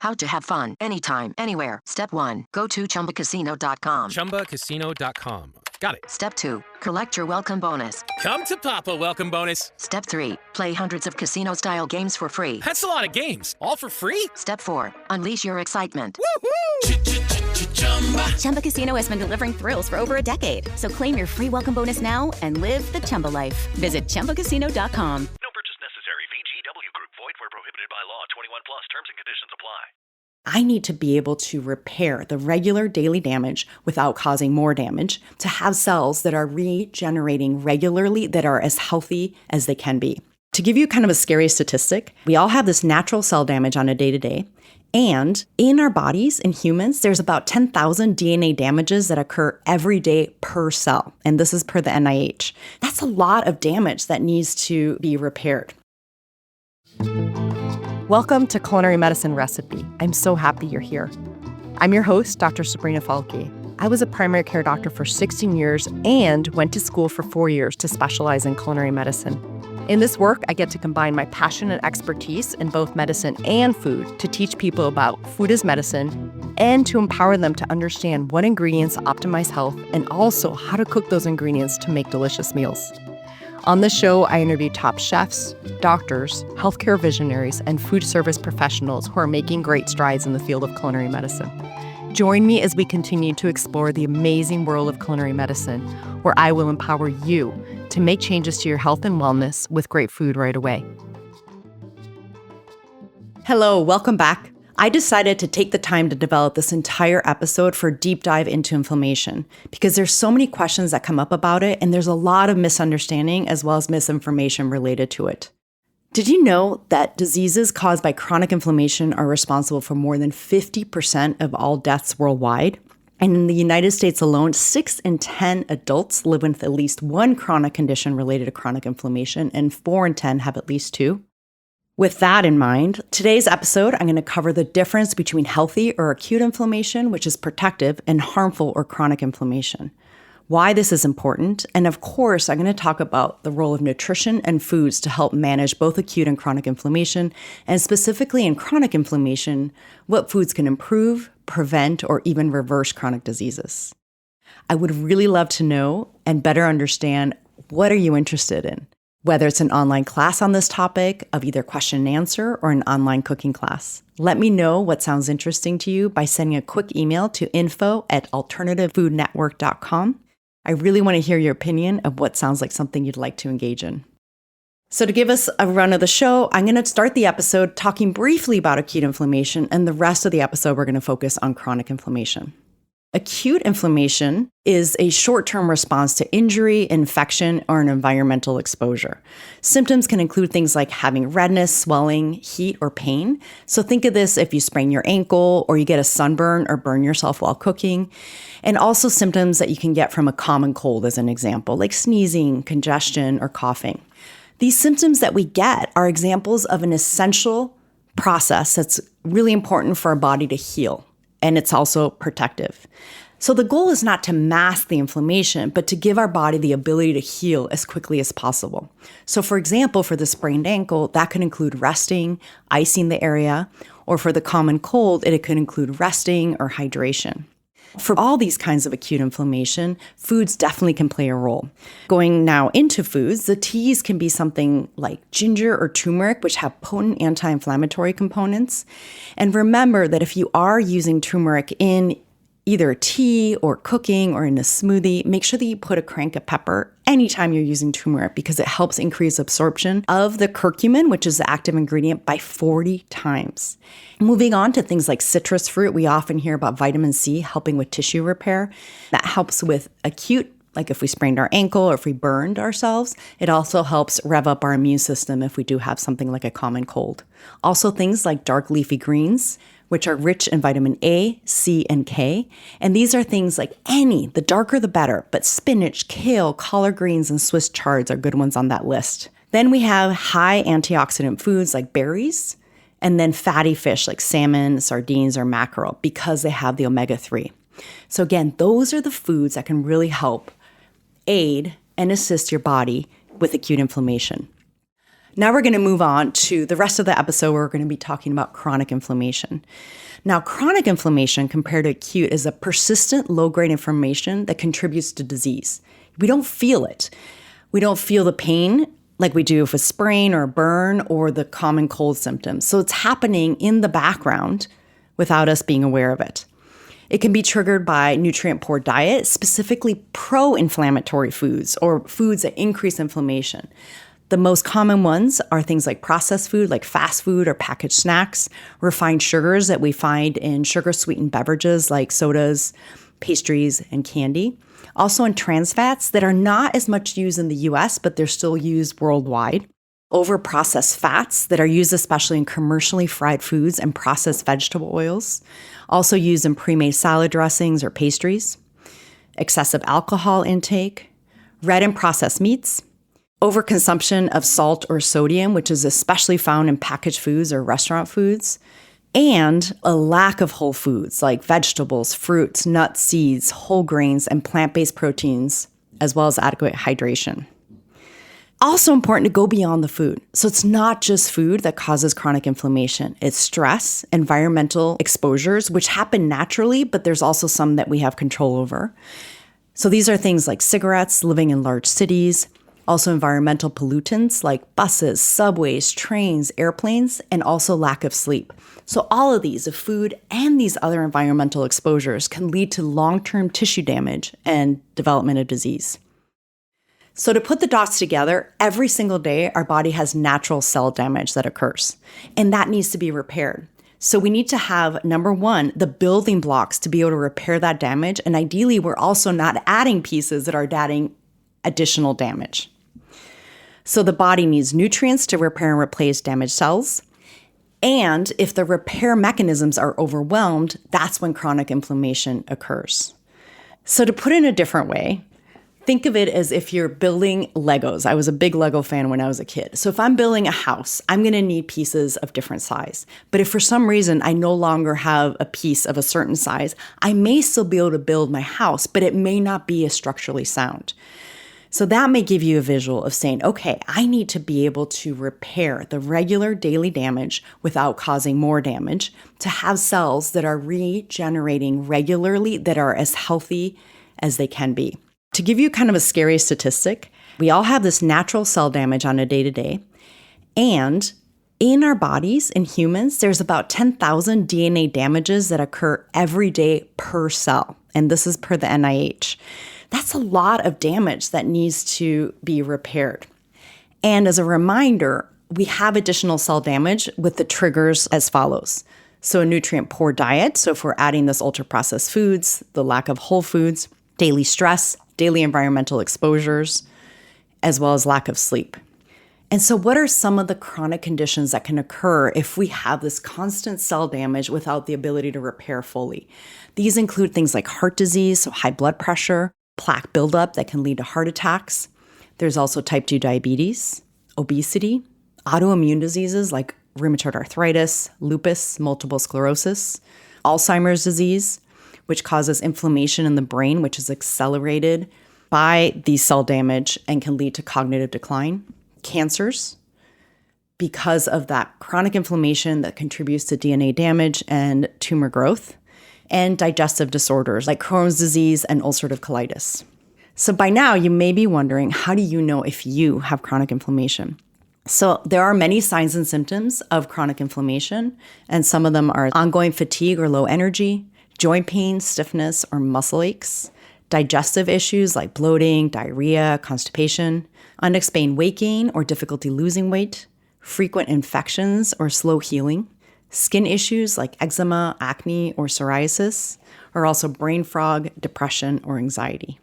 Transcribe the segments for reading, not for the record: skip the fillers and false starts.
How to have fun anytime, anywhere. Step 1. Go to ChumbaCasino.com. ChumbaCasino.com. Got it. Step 2. Collect your welcome bonus. Come to Papa welcome bonus. Step 3. Play hundreds of casino-style games for free. That's a lot of games. All for free? Step 4. Unleash your excitement. Woohoo! Chumba Casino has been delivering thrills for over a decade. So claim your free welcome bonus now and live the Chumba life. Visit ChumbaCasino.com. No purchase necessary. VGW Group. Void where prohibited by law. 21 plus. Terms and conditions apply. I need to be able to repair the regular daily damage without causing more damage, to have cells that are regenerating regularly, that are as healthy as they can be. To give you kind of a scary statistic, we all have this natural cell damage on a day-to-day. And in our bodies, in humans, there's about 10,000 DNA damages that occur every day per cell. And this is per the NIH. That's a lot of damage that needs to be repaired. Welcome to Culinary Medicine Recipe. I'm so happy you're here. I'm your host, Dr. Sabrina Falquier. I was a primary care doctor for 16 years and went to school for 4 years to specialize in culinary medicine. In this work, I get to combine my passion and expertise in both medicine and food to teach people about food as medicine and to empower them to understand what ingredients optimize health and also how to cook those ingredients to make delicious meals. On this show, I interview top chefs, doctors, healthcare visionaries, and food service professionals who are making great strides in the field of culinary medicine. Join me as we continue to explore the amazing world of culinary medicine, where I will empower you to make changes to your health and wellness with great food right away. Hello, welcome back. I decided to take the time to develop this entire episode for a deep dive into inflammation because there's so many questions that come up about it, and there's a lot of misunderstanding as well as misinformation related to it. Did you know that diseases caused by chronic inflammation are responsible for more than 50% of all deaths worldwide? And in the United States alone, 6 in 10 adults live with at least one chronic condition related to chronic inflammation, and 4 in 10 have at least 2. With that in mind, today's episode, I'm going to cover the difference between healthy or acute inflammation, which is protective, and harmful or chronic inflammation, why this is important, and of course, I'm going to talk about the role of nutrition and foods to help manage both acute and chronic inflammation, and specifically in chronic inflammation, what foods can improve, prevent, or even reverse chronic diseases. I would really love to know and better understand, what are you interested in? Whether it's an online class on this topic of either question and answer or an online cooking class. Let me know what sounds interesting to you by sending a quick email to info@alternativefoodnetwork.com. I really want to hear your opinion of what sounds like something you'd like to engage in. So to give us a run of the show, I'm going to start the episode talking briefly about acute inflammation, and the rest of the episode we're going to focus on chronic inflammation. Acute inflammation is a short-term response to injury, infection, or an environmental exposure. Symptoms can include things like having redness, swelling, heat, or pain. So think of this if you sprain your ankle or you get a sunburn or burn yourself while cooking. And also symptoms that you can get from a common cold as an example, like sneezing, congestion, or coughing. These symptoms that we get are examples of an essential process that's really important for our body to heal. And it's also protective. So the goal is not to mask the inflammation, but to give our body the ability to heal as quickly as possible. So for example, for the sprained ankle, that could include resting, icing the area, or for the common cold, it could include resting or hydration. For all these kinds of acute inflammation, foods definitely can play a role. Going now into foods, the teas can be something like ginger or turmeric, which have potent anti-inflammatory components. And remember that if you are using turmeric in either a tea or cooking or in a smoothie, make sure that you put a crank of pepper anytime you're using turmeric because it helps increase absorption of the curcumin, which is the active ingredient, by 40 times. Moving on to things like citrus fruit, we often hear about vitamin C helping with tissue repair. That helps with acute, like if we sprained our ankle or if we burned ourselves. It also helps rev up our immune system if we do have something like a common cold. Also things like dark leafy greens, which are rich in vitamin A, C, and K. And these are things like the darker the better, but spinach, kale, collard greens, and Swiss chards are good ones on that list. Then we have high antioxidant foods like berries, and then fatty fish like salmon, sardines, or mackerel because they have the omega-3. So again, those are the foods that can really help aid and assist your body with acute inflammation. Now we're going to move on to the rest of the episode where we're going to be talking about chronic inflammation. Now, chronic inflammation compared to acute is a persistent low-grade inflammation that contributes to disease. We don't feel it. We don't feel the pain like we do with a sprain or a burn or the common cold symptoms. So it's happening in the background without us being aware of it. It can be triggered by nutrient-poor diet, specifically pro-inflammatory foods or foods that increase inflammation. The most common ones are things like processed food, like fast food or packaged snacks, refined sugars that we find in sugar-sweetened beverages like sodas, pastries, and candy. Also in trans fats that are not as much used in the US, but they're still used worldwide. Over-processed fats that are used especially in commercially fried foods and processed vegetable oils. Also used in pre-made salad dressings or pastries. Excessive alcohol intake. Red and processed meats. Overconsumption of salt or sodium, which is especially found in packaged foods or restaurant foods, and a lack of whole foods like vegetables, fruits, nuts, seeds, whole grains, and plant-based proteins, as well as adequate hydration. Also important to go beyond the food. So it's not just food that causes chronic inflammation. It's stress, environmental exposures, which happen naturally, but there's also some that we have control over. So these are things like cigarettes, living in large cities, also environmental pollutants like buses, subways, trains, airplanes, and also lack of sleep. So all of these, the food and these other environmental exposures, can lead to long-term tissue damage and development of disease. So to put the dots together, every single day our body has natural cell damage that occurs, and that needs to be repaired. So we need to have, number one, the building blocks to be able to repair that damage, and ideally we're also not adding pieces that are adding additional damage. So the body needs nutrients to repair and replace damaged cells. And if the repair mechanisms are overwhelmed, that's when chronic inflammation occurs. So to put it in a different way, think of it as if you're building Legos. I was a big Lego fan when I was a kid. So if I'm building a house, I'm going to need pieces of different size. But if for some reason I no longer have a piece of a certain size, I may still be able to build my house, but it may not be as structurally sound. So that may give you a visual of saying, okay, I need to be able to repair the regular daily damage without causing more damage, to have cells that are regenerating regularly, that are as healthy as they can be. To give you kind of a scary statistic, we all have this natural cell damage on a day-to-day, and in our bodies, in humans, there's about 10,000 DNA damages that occur every day per cell, and this is per the NIH. That's a lot of damage that needs to be repaired. And as a reminder, we have additional cell damage with the triggers as follows. So a nutrient-poor diet, so if we're adding this ultra-processed foods, the lack of whole foods, daily stress, daily environmental exposures, as well as lack of sleep. And so what are some of the chronic conditions that can occur if we have this constant cell damage without the ability to repair fully? These include things like heart disease, so high blood pressure, plaque buildup that can lead to heart attacks. There's also type 2 diabetes, obesity, autoimmune diseases like rheumatoid arthritis, lupus, multiple sclerosis, Alzheimer's disease, which causes inflammation in the brain, which is accelerated by the cell damage and can lead to cognitive decline, cancers, because of that chronic inflammation that contributes to DNA damage and tumor growth, and digestive disorders like Crohn's disease and ulcerative colitis. So by now, you may be wondering, how do you know if you have chronic inflammation? So there are many signs and symptoms of chronic inflammation, and some of them are ongoing fatigue or low energy, joint pain, stiffness, or muscle aches, digestive issues like bloating, diarrhea, constipation, unexplained weight gain or difficulty losing weight, frequent infections or slow healing, skin issues like eczema, acne, or psoriasis, or also brain fog, depression, or anxiety.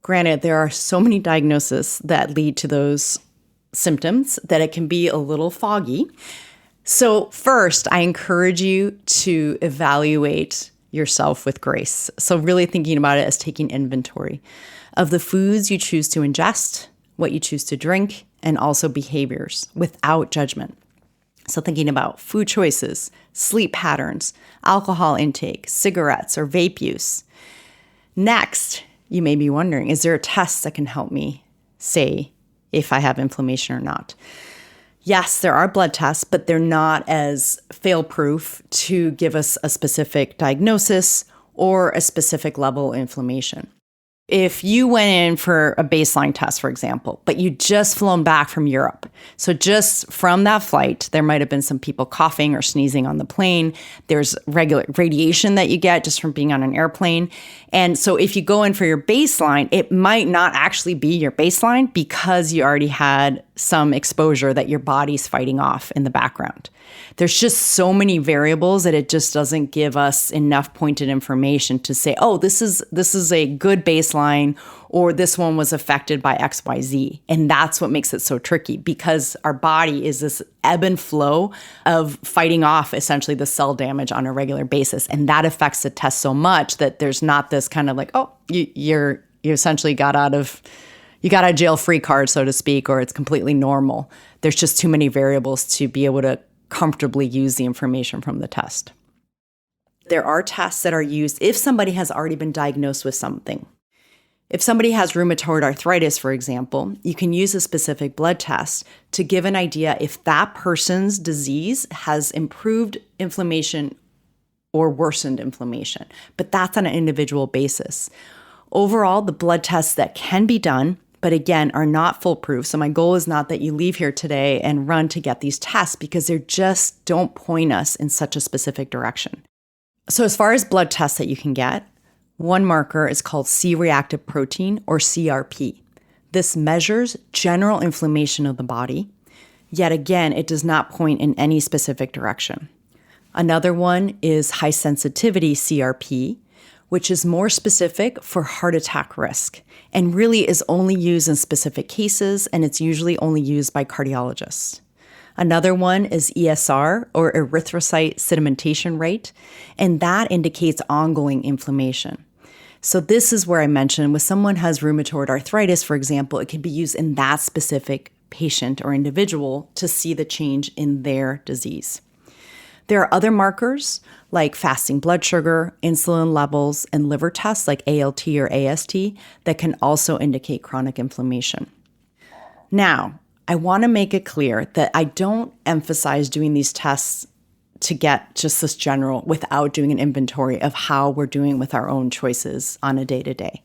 Granted, there are so many diagnoses that lead to those symptoms that it can be a little foggy. So first, I encourage you to evaluate yourself with grace. So really thinking about it as taking inventory of the foods you choose to ingest, what you choose to drink, and also behaviors without judgment. So thinking about food choices, sleep patterns, alcohol intake, cigarettes, or vape use. Next, you may be wondering, is there a test that can help me say if I have inflammation or not? Yes, there are blood tests, but they're not as fail-proof to give us a specific diagnosis or a specific level of inflammation. If you went in for a baseline test, for example, but you just flown back from Europe, so just from that flight, there might have been some people coughing or sneezing on the plane. There's regular radiation that you get just from being on an airplane. And so if you go in for your baseline, it might not actually be your baseline because you already had some exposure that your body's fighting off in the background. There's just so many variables that it just doesn't give us enough pointed information to say, oh, this is a good baseline, or this one was affected by XYZ. And that's what makes it so tricky, because our body is this ebb and flow of fighting off essentially the cell damage on a regular basis. And that affects the test so much that there's not this kind of like, oh, you essentially got a jail-free card, so to speak, or it's completely normal. There's just too many variables to be able to comfortably use the information from the test. There are tests that are used if somebody has already been diagnosed with something. If somebody has rheumatoid arthritis, for example, you can use a specific blood test to give an idea if that person's disease has improved inflammation or worsened inflammation. But that's on an individual basis. Overall, the blood tests that can be done, but again, are not foolproof. So my goal is not that you leave here today and run to get these tests, because they just don't point us in such a specific direction. So as far as blood tests that you can get, one marker is called C-reactive protein, or CRP. This measures general inflammation of the body. Yet again, it does not point in any specific direction. Another one is high sensitivity CRP, which is more specific for heart attack risk and really is only used in specific cases, and it's usually only used by cardiologists. Another one is ESR, or erythrocyte sedimentation rate, and that indicates ongoing inflammation. So this is where I mentioned with someone who has rheumatoid arthritis, for example, it can be used in that specific patient or individual to see the change in their disease. There are other markers like fasting blood sugar, insulin levels, and liver tests like ALT or AST that can also indicate chronic inflammation. Now, I want to make it clear that I don't emphasize doing these tests to get just this general without doing an inventory of how we're doing with our own choices on a day-to-day.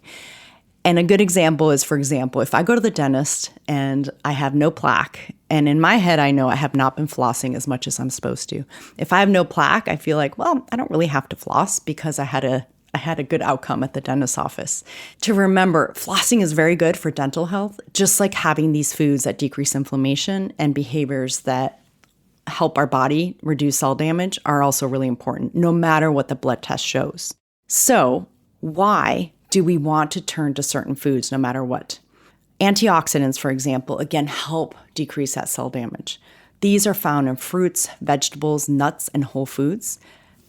And a good example is, for example, if I go to the dentist and I have no plaque, and in my head, I know I have not been flossing as much as I'm supposed to. If I have no plaque, I feel like, well, I don't really have to floss because I had a good outcome at the dentist's office. To remember, flossing is very good for dental health, just like having these foods that decrease inflammation and behaviors that help our body reduce cell damage are also really important, no matter what the blood test shows. So why do we want to turn to certain foods no matter what? Antioxidants, for example, again, help decrease that cell damage. These are found in fruits, vegetables, nuts, and whole foods.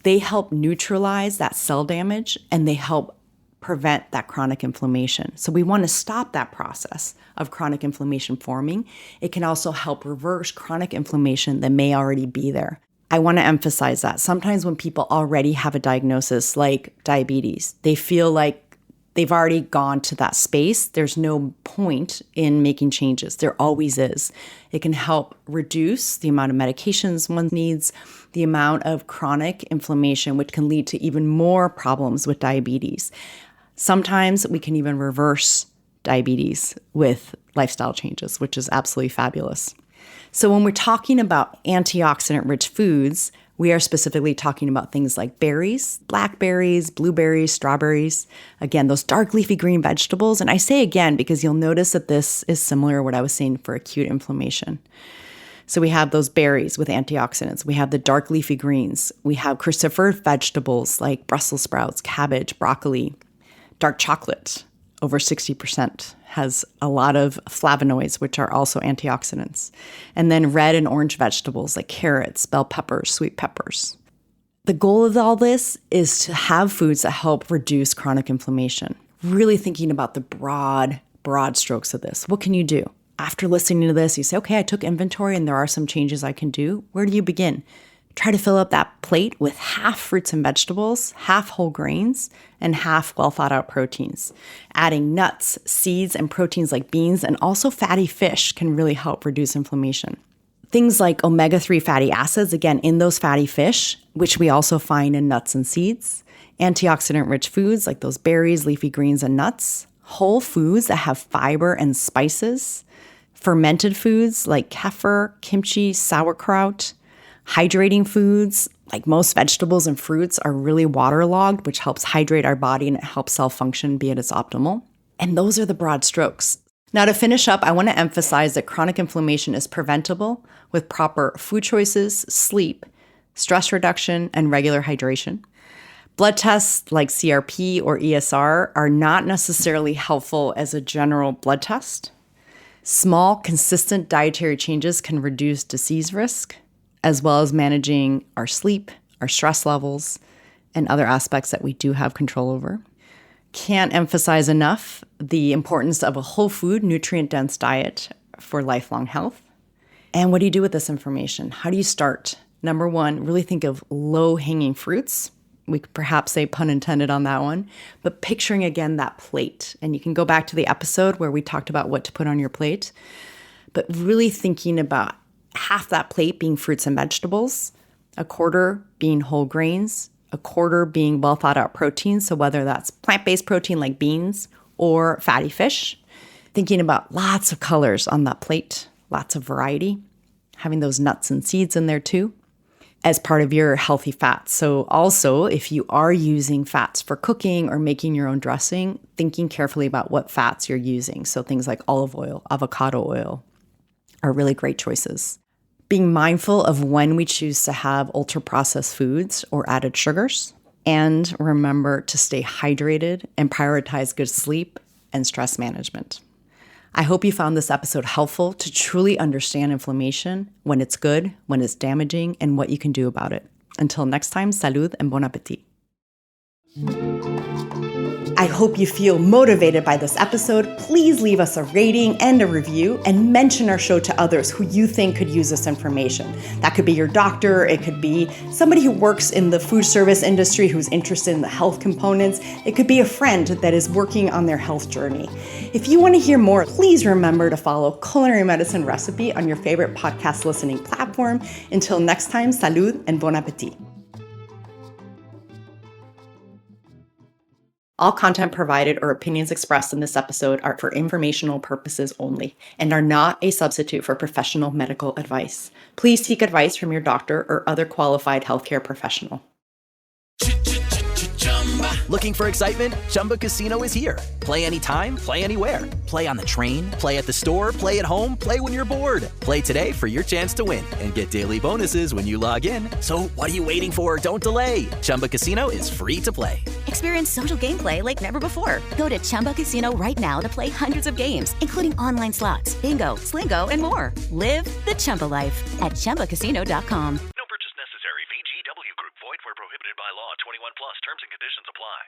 They help neutralize that cell damage, and they help prevent that chronic inflammation. So we want to stop that process of chronic inflammation forming. It can also help reverse chronic inflammation that may already be there. I want to emphasize that. Sometimes when people already have a diagnosis like diabetes, they feel like they've already gone to that space. There's no point in making changes. There always is. It can help reduce the amount of medications one needs, the amount of chronic inflammation, which can lead to even more problems with diabetes. Sometimes we can even reverse diabetes with lifestyle changes, which is absolutely fabulous. So when we're talking about antioxidant-rich foods, we are specifically talking about things like berries, blackberries, blueberries, strawberries. Again, those dark leafy green vegetables. And I say again because you'll notice that this is similar to what I was saying for acute inflammation. So we have those berries with antioxidants. We have the dark leafy greens. We have cruciferous vegetables like Brussels sprouts, cabbage, broccoli. Dark chocolate, over 60%, has a lot of flavonoids, which are also antioxidants. And then red and orange vegetables like carrots, bell peppers, sweet peppers. The goal of all this is to have foods that help reduce chronic inflammation. Really thinking about the broad strokes of this. What can you do? After listening to this, you say, okay, I took inventory and there are some changes I can do. Where do you begin? Try to fill up that plate with half fruits and vegetables, half whole grains, and half well thought out proteins. Adding nuts, seeds, and proteins like beans, and also fatty fish can really help reduce inflammation. Things like omega-3 fatty acids, again, in those fatty fish, which we also find in nuts and seeds. Antioxidant-rich foods like those berries, leafy greens, and nuts. Whole foods that have fiber and spices. Fermented foods like kefir, kimchi, sauerkraut. Hydrating foods like most vegetables and fruits are really waterlogged, which helps hydrate our body and it helps cell function be at its optimal. And those are the broad strokes. Now, to finish up, I want to emphasize that chronic inflammation is preventable with proper food choices, sleep, stress reduction, and regular hydration. Blood tests like CRP or ESR are not necessarily helpful as a general blood test. Small, consistent dietary changes can reduce disease risk, as well as managing our sleep, our stress levels, and other aspects that we do have control over. Can't emphasize enough the importance of a whole food, nutrient-dense diet for lifelong health. And what do you do with this information? How do you start? Number one, really think of low-hanging fruits. We could perhaps say pun intended on that one, but picturing again that plate. And you can go back to the episode where we talked about what to put on your plate, but really thinking about half that plate being fruits and vegetables, a quarter being whole grains, a quarter being well thought out proteins. So whether that's plant-based protein like beans or fatty fish, thinking about lots of colors on that plate, lots of variety, having those nuts and seeds in there too, as part of your healthy fats. So also, if you are using fats for cooking or making your own dressing, thinking carefully about what fats you're using. So things like olive oil, avocado oil are really great choices. Being mindful of when we choose to have ultra-processed foods or added sugars. And remember to stay hydrated and prioritize good sleep and stress management. I hope you found this episode helpful to truly understand inflammation, when it's good, when it's damaging, and what you can do about it. Until next time, salud and bon appetit. I hope you feel motivated by this episode. Please leave us a rating and a review and mention our show to others who you think could use this information. That could be your doctor, it could be somebody who works in the food service industry who's interested in the health components. It could be a friend that is working on their health journey. If you want to hear more, please remember to follow Culinary Medicine Recipe on your favorite podcast listening platform. Until next time, salud and bon appetit. All content provided or opinions expressed in this episode are for informational purposes only and are not a substitute for professional medical advice. Please seek advice from your doctor or other qualified healthcare professional. Looking for excitement? Chumba Casino is here. Play anytime, play anywhere. Play on the train, play at the store, play at home, play when you're bored. Play today for your chance to win and get daily bonuses when you log in. So what are you waiting for? Don't delay. Chumba Casino is free to play. Experience social gameplay like never before. Go to Chumba Casino right now to play hundreds of games, including online slots, bingo, Slingo, and more. Live the Chumba life at ChumbaCasino.com. No purchase necessary. VGW Group. Void where prohibited by law. 21 plus. Terms and conditions apply.